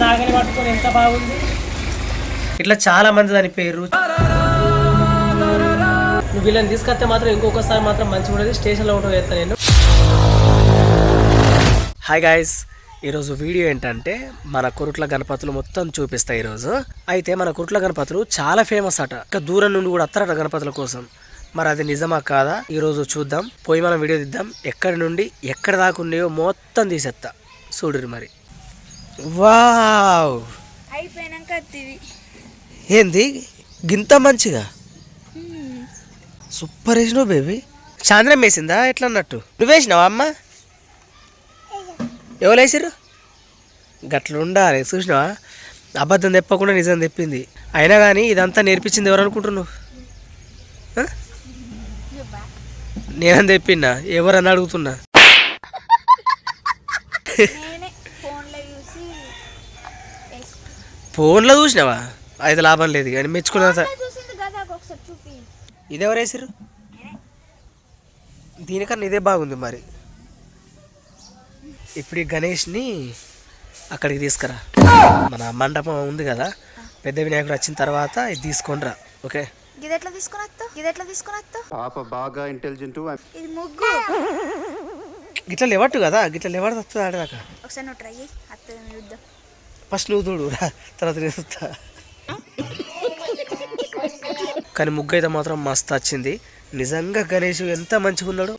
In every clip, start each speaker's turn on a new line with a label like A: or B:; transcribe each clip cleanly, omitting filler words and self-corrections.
A: నాగలి పట్టుకొని ఎంత బాగుంది. ఇట్లా చాలా మంది చనిపోయారు. నువ్వు వీళ్ళని తీసుకొస్తే మాత్రం ఇంకొకసారి మాత్రం మంచిగా ఉండేది. స్టేషన్లో ఉండవు చేస్తాను నేను. హాయ్ గాయస్, ఈరోజు వీడియో ఏంటంటే మన కురుట్ల గణపతులు మొత్తం చూపిస్తాయి ఈరోజు. అయితే మన కురుట్ల గణపతులు చాలా ఫేమస్ అట. ఇంకా దూరం నుండి కూడా వస్తారట గణపతుల కోసం. మరి అది నిజమా కాదా ఈరోజు చూద్దాం. పోయి మనం వీడియో తీద్దాం. ఎక్కడి నుండి ఎక్కడ దాకా ఉన్నాయో మొత్తం తీసేస్తా చూడరు. మరి వావ్, ఏంది గింత మంచిగా సూపర్ వేసినావు బేబీ. చాంద్రం వేసిందా ఎట్లా అన్నట్టు? నువ్వు వేసినావా అమ్మ? ఎవరు వేసారు? గట్ల ఉండాలి చూసినావా? అబద్ధం తెప్పకుండా నిజం తెప్పింది. అయినా కానీ ఇదంతా నేర్పించింది ఎవరు అనుకుంటున్నావు? నేనని తెప్పినా ఎవరని అడుగుతున్నా. ఫోన్లో చూసినావా? అయితే లాభం లేదు కానీ మెచ్చుకున్నా. ఇదెవరు వేసారు? దీనికన్నా ఇదే బాగుంది. మరి ఇప్పుడు ఈ గణేష్ని అక్కడికి తీసుకురా. మన మండపం ఉంది కదా, పెద్ద వినాయకుడు వచ్చిన తర్వాత ఇది తీసుకొని రా. ఓకే, గిట్ల లేవట్టు కదా, గిట్ల లేవడు వస్తుంది ఆడదాకా. ఫస్ట్ నువ్వు చూడు రా, తర్వాత నేను చూస్తా. కానీ ముగ్గు అయితే మాత్రం మస్తు వచ్చింది. నిజంగా గణేష్ ఎంత మంచిగా ఉన్నాడు.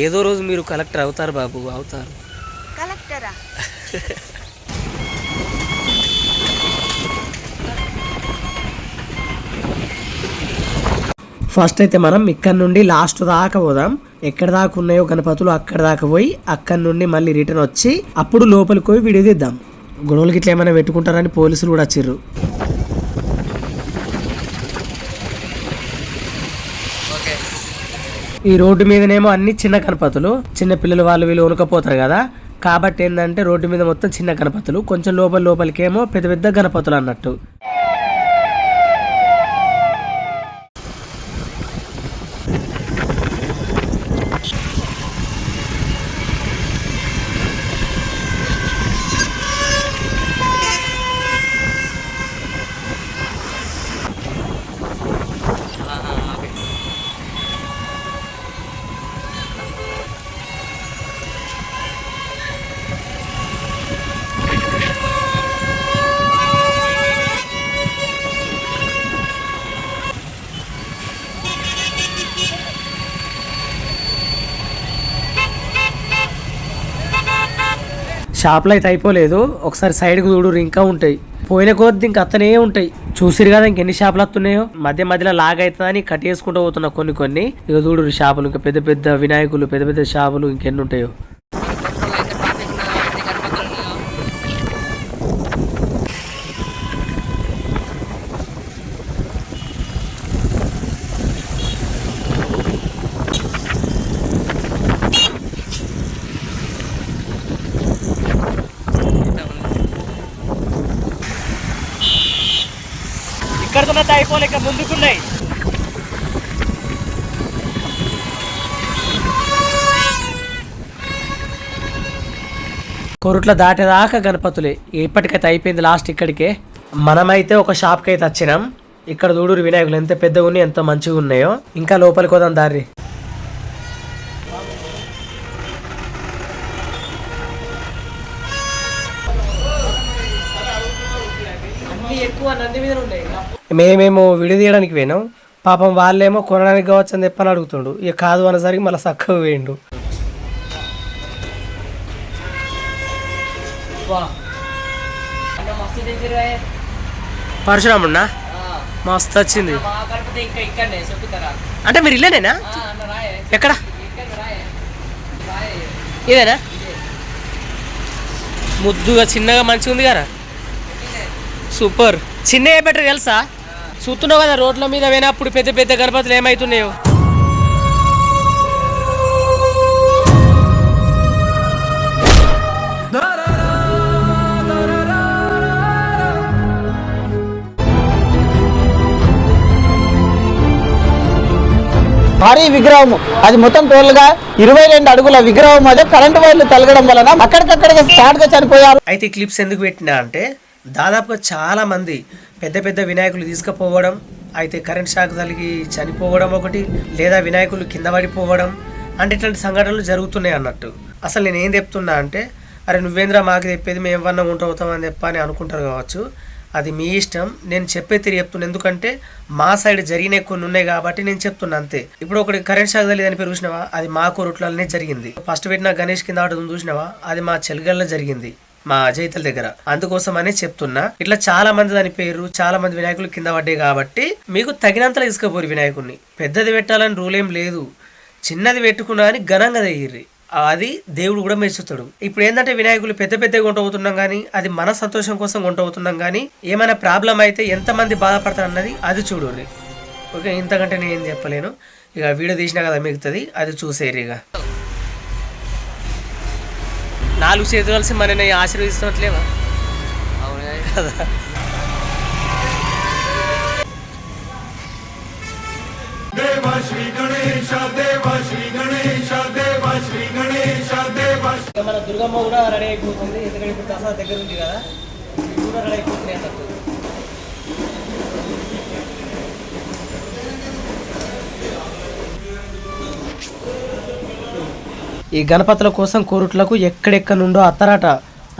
A: ఏదో రోజు మీరు కలెక్టర్ అవుతారు బాబు, అవుతారు. కలెక్టరా? ఫస్ట్ అయితే మనం ఇక్కడ నుండి లాస్ట్ దాకా పోదాం. ఎక్కడ దాకా ఉన్నాయో గణపతులు అక్కడ దాకా పోయి అక్కడ నుండి మళ్ళీ రిటర్న్ వచ్చి అప్పుడు లోపలికి పోయి వీడియో తీద్దాం. గొడవలకి ఇట్లా ఏమైనా పెట్టుకుంటారని పోలీసులు కూడా వచ్చిర్రు. ఈ రోడ్డు మీదనేమో అన్ని చిన్న గణపతులు. చిన్న పిల్లలు వాళ్ళు వీళ్ళు ఉనకపోతారు కదా, కాబట్టి ఏంటంటే రోడ్డు మీద మొత్తం చిన్న గణపతులు, కొంచెం లోపలికేమో పెద్ద పెద్ద గణపతులు అన్నట్టు. షాప్లో అయితే అయిపోలేదు, ఒకసారి సైడ్కి చూడు, ఇంకా ఉంటాయి. పోయిన కొద్ది ఇంక అత్తనే ఉంటాయి. చూసిరు కదా ఇంకెన్ని షాపులు వస్తున్నాయో. మధ్య మధ్యలో లాగ్ అవుతుందని కట్ చేసుకుంటూ పోతున్నా కొన్ని. ఇక చూడు షాపులు, ఇంకా పెద్ద పెద్ద వినాయకులు, పెద్ద పెద్ద షాపులు ఇంకెన్ని ఉంటాయో. ఇక్కడతో అయిపోలేక ముందుకున్నాయి. కొరుట్ల దాటేదాకా గణపతులే. ఇప్పటికైతే అయిపోయింది లాస్ట్ ఇక్కడికే. మనమైతే ఒక షాప్కి అయితే వచ్చినాం. ఇక్కడ చూడు వినాయకులు ఎంత పెద్దగా ఉన్నాయి, ఎంత మంచిగా ఉన్నాయో. ఇంకా లోపలికి పోదాం దారి. మేమేమో విడి తీయడానికి పోయినాం. పాపం వాళ్ళేమో కొనడానికి కావచ్చు అని చెప్పని అడుగుతుండు. ఇక కాదు అనేసరికి మళ్ళీ చక్కగా వేయండు. పరశురామున్నా మస్తు వచ్చింది. అంటే మీరు ఇల్లేనేనా? ఎక్కడ? ఇదేనా? ముద్దుగా చిన్నగా మంచిగా ఉంది కదా, సూపర్. చిన్న ఏ బెటర్ తెలుసా? చూస్తున్నావు కదా రోడ్ల మీద పోయినప్పుడు పెద్ద పెద్ద గణపతులు ఏమవుతున్నాయో.
B: భారీ విగ్రహం, అది మొత్తం టోల్గా 22 అడుగుల విగ్రహం అదే కరెంటు వైర్లు తలగడం వలన అక్కడికక్కడికి స్టార్ట్ గా చనిపోయారు.
A: అయితే ఈ క్లిప్స్ ఎందుకు పెట్టినా అంటే దాదాపుగా చాలా మంది పెద్ద పెద్ద వినాయకులు తీసుకుపోవడం, అయితే కరెంట్ షాక్ తగిలి చనిపోవడం ఒకటి, లేదా వినాయకులు కింద పడిపోవడం అంటే ఇట్లాంటి సంఘటనలు జరుగుతున్నాయి అన్నట్టు. అసలు నేను ఏం చెప్తున్నా అంటే, అరే నువ్వేంద్ర మాకు చెప్పేది మేము ఏమన్నా ఉంటావుతామని చెప్పని అనుకుంటారు కావచ్చు. అది మీ ఇష్టం. నేను చెప్పే తిరిగి చెప్తున్నా, ఎందుకంటే మా సైడ్ జరిగిన కొన్ని ఉన్నాయి కాబట్టి నేను చెప్తున్నా అంతే. ఇప్పుడు ఒకటి కరెంట్ షాక్ తగిలి అని పేరు చూసినావా, అది మా కొరుట్లనే జరిగింది. ఫస్ట్ పెట్టిన గణేష్ కింద ఆటం చూసినావా, అది మా చెలగల్లో జరిగింది, మా జైతల దగ్గర. అందుకోసం అనే చెప్తున్నా. ఇట్లా చాలా మంది చనిపోయారు, చాలా మంది వినాయకులు కింద పడ్డాయి కాబట్టి మీకు తగినంతలో తీసుకుపోరు వినాయకుడిని. పెద్దది పెట్టాలని రూల్ ఏం లేదు, చిన్నది పెట్టుకున్నా అని ఘనంగా తెయ్యిర్రి, అది దేవుడు కూడా మెచ్చుతాడు. ఇప్పుడు ఏంటంటే వినాయకులు పెద్ద పెద్దగా కొంటవుతున్నాం కానీ అది మన సంతోషం కోసం కొంటవుతున్నాం కానీ ఏమైనా ప్రాబ్లం అయితే ఎంతమంది బాధపడతారు అన్నది అది చూడుర్రి. ఓకే, ఇంతకంటే నేను ఏం చెప్పలేను. ఇక వీడియో తీసినా కదా మిగుతుంది, అది చూసేరు. ఇక 4 చేతులు కలిసి మనని ఆశీర్వదిస్తున్నట్లేవా? అవును కదా. మన దుర్గమ్మ కూడా రెడీ అయిపోతుంది, ఎందుకంటే ఇప్పుడు దసరా దగ్గర ఉంది కదా, కూడా రెడీ అయిపోతుంది అన్నట్టు. ఈ గణపతుల కోసం కోరుట్లకు ఎక్కడెక్కడ నుండో అత్తరాట.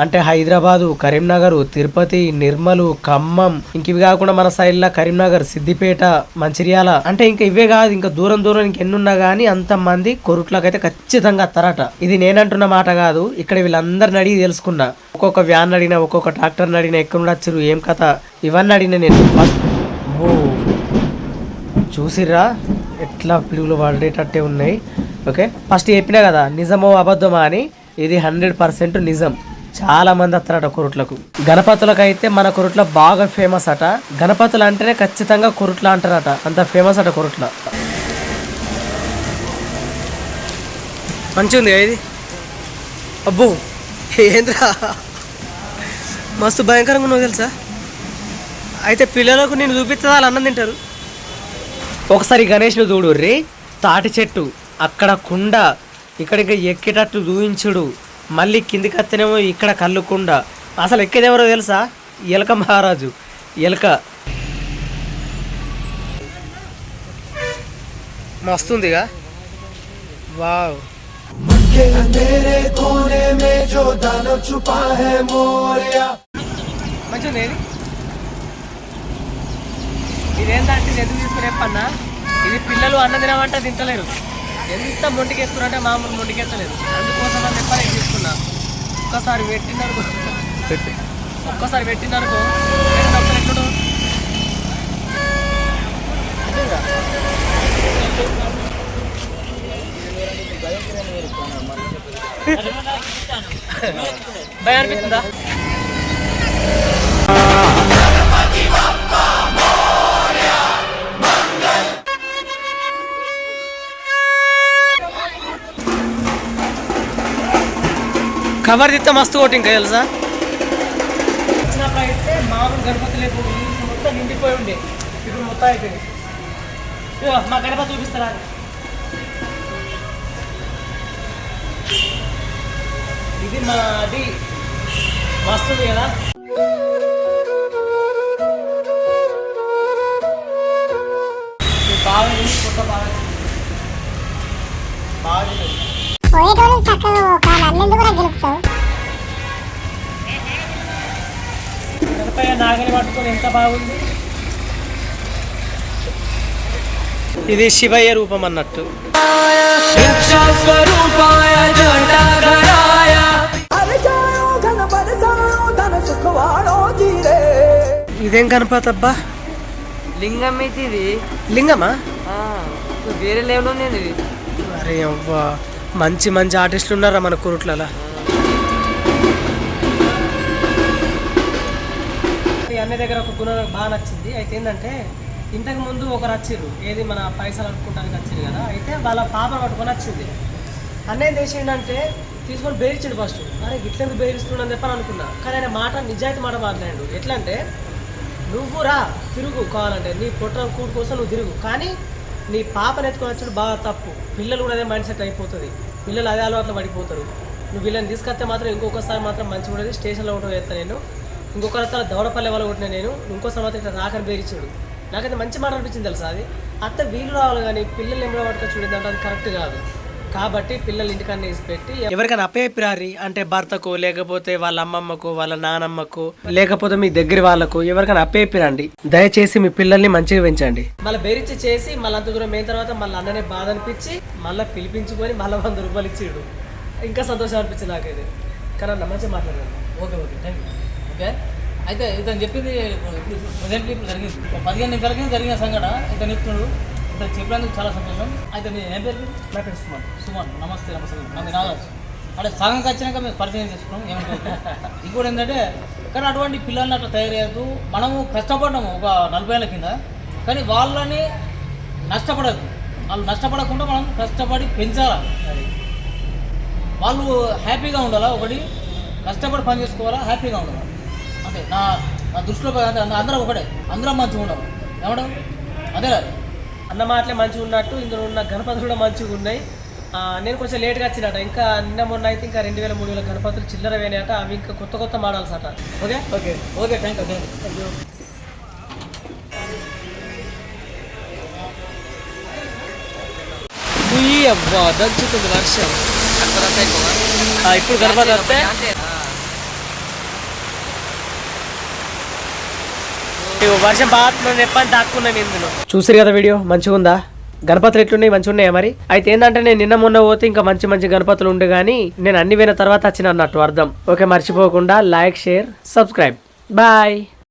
A: అంటే హైదరాబాదు, కరీంనగర్, తిరుపతి, నిర్మలు, ఖమ్మం, ఇంక ఇవి కాకుండా మన సైడ్లో కరీంనగర్, సిద్దిపేట, మంచిర్యాల, అంటే ఇంకా ఇవే కాదు, ఇంకా దూరం దూరం ఇంకెన్నున్నా కానీ అంతమంది కొరుట్లకు అయితే ఖచ్చితంగా అత్తారట. ఇది నేనంటున్న మాట కాదు, ఇక్కడ వీళ్ళందరిని అడిగి తెలుసుకున్నా. ఒక్కొక్క వ్యాన్ అడిగినా, ఒక్కొక్క ట్రాక్టర్ని అడిగినా, ఎక్కడ నుండి వచ్చారు, ఏం కథ, ఇవన్నీ అడిగినా నేను. ఓ చూసిర్రా ఎట్లా పిడుగులు పడేటట్టే ఉన్నాయి. ఓకే, ఫస్ట్ చెప్పినా కదా నిజమో అబద్ధమా అని, ఇది 100% నిజం. చాలా మంది వస్తారట కొరుట్లకు. గణపతులకు అయితే మన కొరుట్ల బాగా ఫేమస్ అట. గణపతులు అంటేనే ఖచ్చితంగా కొరుట్ల అంటారట, అంత ఫేమస్ అట కొరుట్ల. మంచిగా ఉంది ఇది. అబ్బో ఏంద్రా మస్తు భయంకరంగా ఉన్నావు తెలుసా. అయితే పిల్లలకు నేను చూపిస్తా, వాళ్ళు అన్నం తింటారు. ఒకసారి గణేష్ను చూడుర్రి, తాటి చెట్టు, అక్కడ కుండ, ఇక్కడ ఇంకా ఎక్కేటట్టు చూయించుడు, మళ్ళీ కిందికి వస్తేనేమో ఇక్కడ కళ్ళుకుండ. అసలు ఎక్కేది ఎవరో తెలుసా, ఎలక మహారాజు. ఎలక మస్తుందిగా. వావ్, మంచిది. ఇదేంటంటే ఎందుకు తీసుకుని చెప్పన్నా, ఇది పిల్లలు అన్న తినమంటే తింటలేరు, ఎంత మొండికెత్తురంటే మామూలు మొండికెత్తలేదు. అందుకోసం అని చెప్పాలి తీసుకున్నా. ఒక్కసారి పెట్టిననుకో ఎట్లుడు భయం అనిపిస్తుందా? కవర్ తిత్తే మస్తు కొట్టి ఇంకా తెలుసా. వచ్చినప్పుడు అయితే మామూలు గణపతి లేదు, మొత్తం నిండిపోయి ఉండే, ఇప్పుడు మొత్తం అయిపోయింది. మా గణపతి చూపిస్తారా? ఇది మా అది వస్తుంది కదా. బాగా కొత్త బాగా నాగలి పట్టుకొని ఎంత బాగుంది. ఇది శివయ్య రూపం అన్నట్టు. ఇదేం గణపతి అబ్బా,
C: లింగం అయితే ఇది.
A: లింగమా?
C: వేరే లెవెల్ ఉంది ఇది.
A: అరే అవ్వా, మంచి మంచి ఆర్టిస్టులు ఉన్నారా మన కురుట్లలో. అన్ని దగ్గర ఒక గుణ బాగా నచ్చింది. అయితే ఏంటంటే ఇంతకు ముందు ఒకరు వచ్చిర్రు, ఏది మన పైసలు అనుకుంటానికి వచ్చింది కదా. అయితే వాళ్ళ పాప పట్టుకొని వచ్చింది. అన్నయ్య చేసిండంటే తీసుకొని బెదిరించాడు ఫస్ట్. అరే గిట్లెందుకు బెదిరిస్తుండని చెప్పని అనుకున్నా. కానీ ఆయన మాట నిజాయితీ మాట మాట్లాడాడు. ఎట్లా అంటే, నువ్వు రా తిరుగు, కావాలంటే నీ పొట్ట కూడు కోసం నువ్వు తిరుగు, కానీ నీ పాపను ఎత్తుకొని వచ్చుడు బాగా తప్పు. పిల్లలు కూడా అదే మైండ్ సెట్ అయిపోతుంది, పిల్లలు అదే అలవాట్లు పడిపోతారు. నువ్వు వీళ్ళని తీసుకొస్తే మాత్రం ఇంకొకసారి మాత్రం మంచిగా ఉండేది. స్టేషన్లో ఉండడం చేస్తాను నేను, ఇంకొకరి తల దవడపల్లె వాళ్ళు కొట్టిన నేను, ఇంకోసారి మాత్రం ఇట్లా రాకని బేరిచ్చాడు. నాకైతే మంచి మాట అనిపించింది తెలుసా. అది అత్త వీళ్ళు రావాలి కానీ పిల్లలు ఎంబడ పట్టుకొని చూడేది అంటే అది కరెక్ట్ కాదు. కాబట్టి పిల్లలు ఇంటికన్నా వేసి పెట్టి ఎవరికైనా అప్పేపిరారి అంటే భర్తకు, లేకపోతే వాళ్ళ అమ్మమ్మకు, వాళ్ళ నానమ్మకు, లేకపోతే మీ దగ్గర వాళ్ళకు ఎవరికైనా అప్పేపిరండి. దయచేసి మీ పిల్లల్ని మంచిగా పెంచండి. మళ్ళీ బెరిచి చేసి మళ్ళీ అంత దూరం అయిన తర్వాత మళ్ళీ అన్ననే బాధ అనిపించి మళ్ళీ పిలిపించుకొని మళ్ళీ 100 రూపాయలు ఇచ్చాడు. ఇంకా సంతోషం అనిపించింది నాకైతే. కానీ అన్న మంచిగా మాట్లాడాను. Okay okay thank you.
D: Okay, అయితే ఇతను చెప్పింది ప్రజెంట్లీ ఇప్పుడు జరిగింది. 15 నిమిషాల కింద జరిగిన సంఘటన ఇతను చెప్తున్నాడు. ఇతను చెప్పినందుకు చాలా సంతోషం. అయితే మీ ఏం పేరు?
A: నా పేరు సుమన్.
D: సుమన్. నమస్తే. నమస్తే. నాది నాగరాజు. అంటే సగంకి వచ్చినాక మేము పరిచయం చేసుకున్నాం. ఏమంటే ఇంకోటి ఏంటంటే, కానీ అటువంటి పిల్లల్ని అట్లా తయారయ్యద్దు. మనము కష్టపడ్డాము ఒక 40 ఏళ్ళ కింద, కానీ వాళ్ళని నష్టపడద్దు. వాళ్ళు నష్టపడకుండా మనం కష్టపడి పెంచాలా. వాళ్ళు హ్యాపీగా ఉండాలా. ఒకటి కష్టపడి పని చేసుకోవాలా, హ్యాపీగా ఉండాలి. అంతే నా దృష్టిలో అందరం ఒకటే, అందరం మంచిగా ఉండాలి. ఏమంటావు? అదేలా
A: అన్న మాటలే మంచిగా ఉన్నట్టు ఇందులో ఉన్న గణపతులు కూడా మంచిగా ఉన్నాయి. నేను కొంచెం లేట్గా వచ్చినట. ఇంకా నిన్న మొన్న అయితే ఇంకా 2000, 3000 గణపతులు చిల్లర వేనాయట. అవి ఇంకా కొత్త కొత్త మోడల్స్ అట. Okay
D: okay okay thank you.
A: Thank you. అబ్బా దంచుతుంది వర్షం. ఇప్పుడు గణపతి వస్తే వర్షం బాగా చెప్పని దాక్కున్నాను ఇందులో. చూసారు కదా వీడియో, మంచిగా ఉందా? గణపతులు ఎట్లున్నాయి? మంచిగా ఉన్నాయా? మరి అయితే ఏంటంటే నేను నిన్న మొన్న పోతే ఇంకా మంచి మంచి గణపతులు ఉండే కానీ నేను అన్ని పోయిన తర్వాత వచ్చిన అన్నట్టు అర్థం. ఓకే, మర్చిపోకుండా లైక్, షేర్, సబ్స్క్రైబ్. బాయ్.